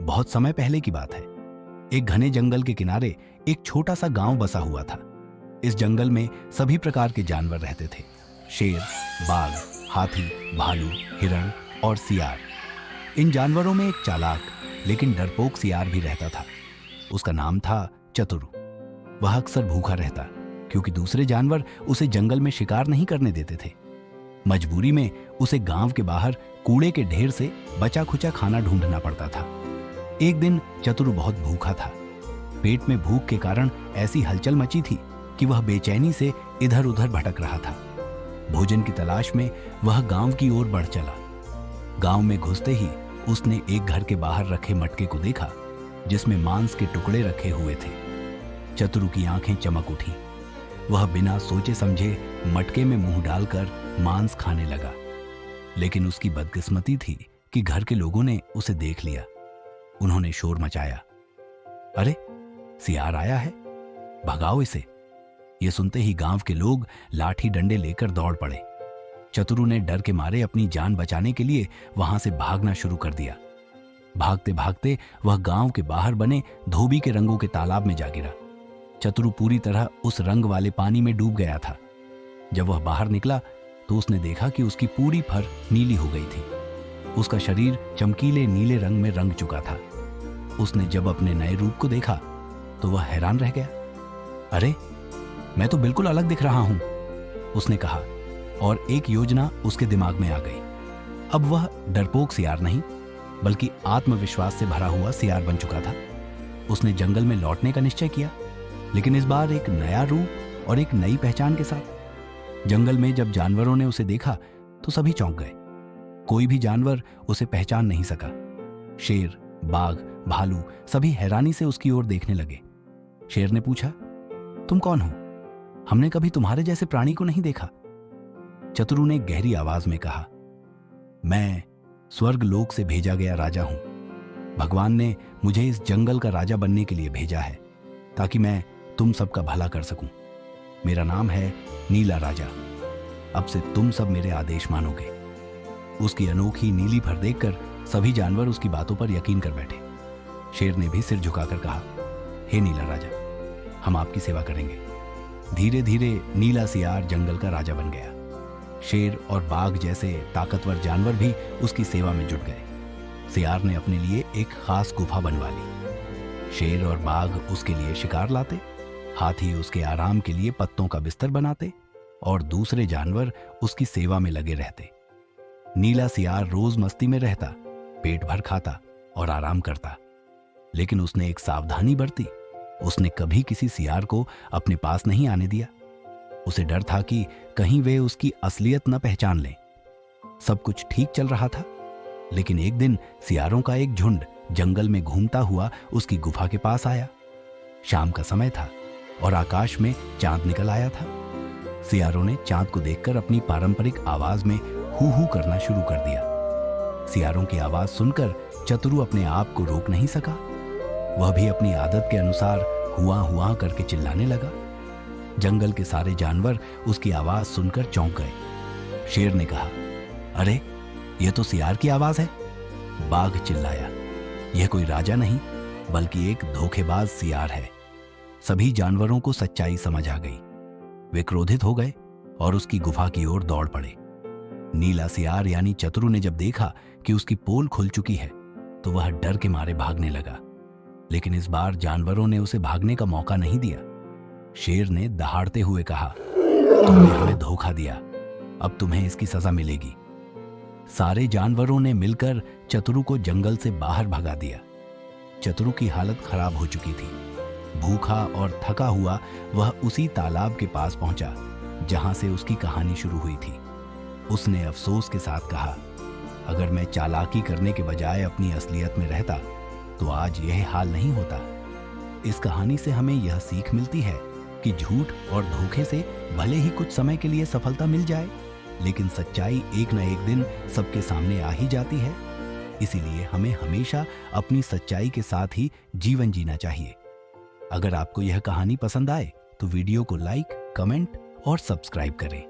बहुत समय पहले की बात है। एक घने जंगल के किनारे एक छोटा सा गांव बसा हुआ था। इस जंगल में सभी प्रकार के जानवर रहते थे। शेर, बाघ, हाथी, भालू, हिरण और सियार। इन जानवरों में एक चालाक लेकिन डरपोक सियार भी रहता था। उसका नाम था चतुर। वह अक्सर भूखा रहता क्योंकि दूसरे जानवर उसे जंगल में शिकार नहीं करने देते थे। मजबूरी में उसे गांव के बाहर कूड़े के ढेर से बचा खुचा खाना ढूंढना पड़ता था। एक दिन चतुर बहुत भूखा था। पेट में भूख के कारण ऐसी हलचल मची थी कि वह बेचैनी से इधर उधर भटक रहा था। भोजन की तलाश में वह गांव की ओर बढ़ चला। गांव में घुसते ही उसने एक घर के बाहर रखे मटके को देखा जिसमें मांस के टुकड़े रखे हुए थे। चतुर की आंखें चमक उठी। वह बिना सोचे समझे मटके में मुंह डालकर मांस खाने लगा। लेकिन उसकी बदकिस्मती थी कि घर के लोगों ने उसे देख लिया। उन्होंने शोर मचाया, अरे सियार आया है, भगाओ इसे। यह सुनते ही गांव के लोग लाठी डंडे लेकर दौड़ पड़े। चतुरु ने डर के मारे अपनी जान बचाने के लिए वहां से भागना शुरू कर दिया। भागते भागते वह गांव के बाहर बने धोबी के रंगों के तालाब में जा गिरा। चतुरु पूरी तरह उस रंग वाले पानी में डूब गया था। जब वह बाहर निकला तो उसने देखा कि उसकी पूरी फर नीली हो गई थी। उसका शरीर चमकीले नीले रंग में रंग चुका था। उसने जब अपने नए रूप को देखा तो वह हैरान रह गया। अरे, मैं तो बिल्कुल अलग दिख रहा हूं, उसने कहा, और एक योजना उसके दिमाग में आ गई। अब वह डरपोक सियार नहीं बल्कि आत्मविश्वास से भरा हुआ सियार बन चुका था। उसने जंगल में लौटने का निश्चय किया, लेकिन इस बार एक नया रूप और एक नई पहचान के साथ। जंगल में जब जानवरों ने उसे देखा तो सभी चौंक गए। कोई भी जानवर उसे पहचान नहीं सका। शेर, बाघ, भालू सभी हैरानी से उसकी ओर देखने लगे। शेर ने पूछा, तुम कौन हो? हमने कभी तुम्हारे जैसे प्राणी को नहीं देखा। चतुरु ने गहरी आवाज में कहा, मैं स्वर्ग लोक से भेजा गया राजा हूं। भगवान ने मुझे इस जंगल का राजा बनने के लिए भेजा है ताकि मैं तुम सबका भला कर सकूं। मेरा नाम है नीला राजा। अब से तुम सब मेरे आदेश मानोगे। उसकी अनोखी नीली फर देखकर सभी जानवर उसकी बातों पर यकीन कर बैठे। शेर ने भी सिर झुकाकर कहा, हे नीला राजा, हम आपकी सेवा करेंगे। धीरे धीरे नीला सियार जंगल का राजा बन गया। शेर और बाघ जैसे ताकतवर जानवर भी उसकी सेवा में जुट गए। सियार ने अपने लिए एक खास गुफा बनवा ली। शेर और बाघ उसके लिए शिकार लाते, हाथी उसके आराम के लिए पत्तों का बिस्तर बनाते और दूसरे जानवर उसकी सेवा में लगे रहते। नीला सियार रोज मस्ती में रहता, पेट भर खाता और आराम करता। लेकिन उसने एक सावधानी बरती। उसने कभी किसी सियार को अपने पास नहीं आने दिया। उसे डर था कि कहीं वे उसकी असलियत न पहचान लें। सब कुछ ठीक चल रहा था, लेकिन एक दिन सियारों का एक झुंड जंगल में घूमता हुआ उसकी गुफा के पास आया। शाम का समय था और आकाश में चांद निकल आया था। सियारों ने चांद को देखकर अपनी पारंपरिक आवाज में हू हू करना शुरू कर दिया। सियारों की आवाज सुनकर चतुरु अपने आप को रोक नहीं सका। वह भी अपनी आदत के अनुसार हुआ हुआ करके चिल्लाने लगा। जंगल के सारे जानवर उसकी आवाज सुनकर चौंक गए। शेर ने कहा, अरे यह तो सियार की आवाज है। बाघ चिल्लाया, यह कोई राजा नहीं बल्कि एक धोखेबाज सियार है। सभी जानवरों को सच्चाई समझ आ गई। वे क्रोधित हो गए और उसकी गुफा की ओर दौड़ पड़े। नीला सियार यानी चतुरु ने जब देखा कि उसकी पोल खुल चुकी है तो वह डर के मारे भागने लगा। लेकिन इस बार जानवरों ने उसे भागने का मौका नहीं दिया। शेर ने दहाड़ते हुए कहा, तुमने हमें धोखा दिया, अब तुम्हें इसकी सजा मिलेगी। सारे जानवरों ने मिलकर चतुरु को जंगल से बाहर भगा दिया। चतुरु की हालत खराब हो चुकी थी। भूखा और थका हुआ वह उसी तालाब के पास पहुंचा जहां से उसकी कहानी शुरू हुई थी। उसने अफसोस के साथ कहा, अगर मैं चालाकी करने के बजाय अपनी असलियत में रहता तो आज यह हाल नहीं होता। इस कहानी से हमें यह सीख मिलती है कि झूठ और धोखे से भले ही कुछ समय के लिए सफलता मिल जाए, लेकिन सच्चाई एक न एक दिन सबके सामने आ ही जाती है। इसीलिए हमें हमेशा अपनी सच्चाई के साथ ही जीवन जीना चाहिए। अगर आपको यह कहानी पसंद आए तो वीडियो को लाइक, कमेंट और सब्सक्राइब करें।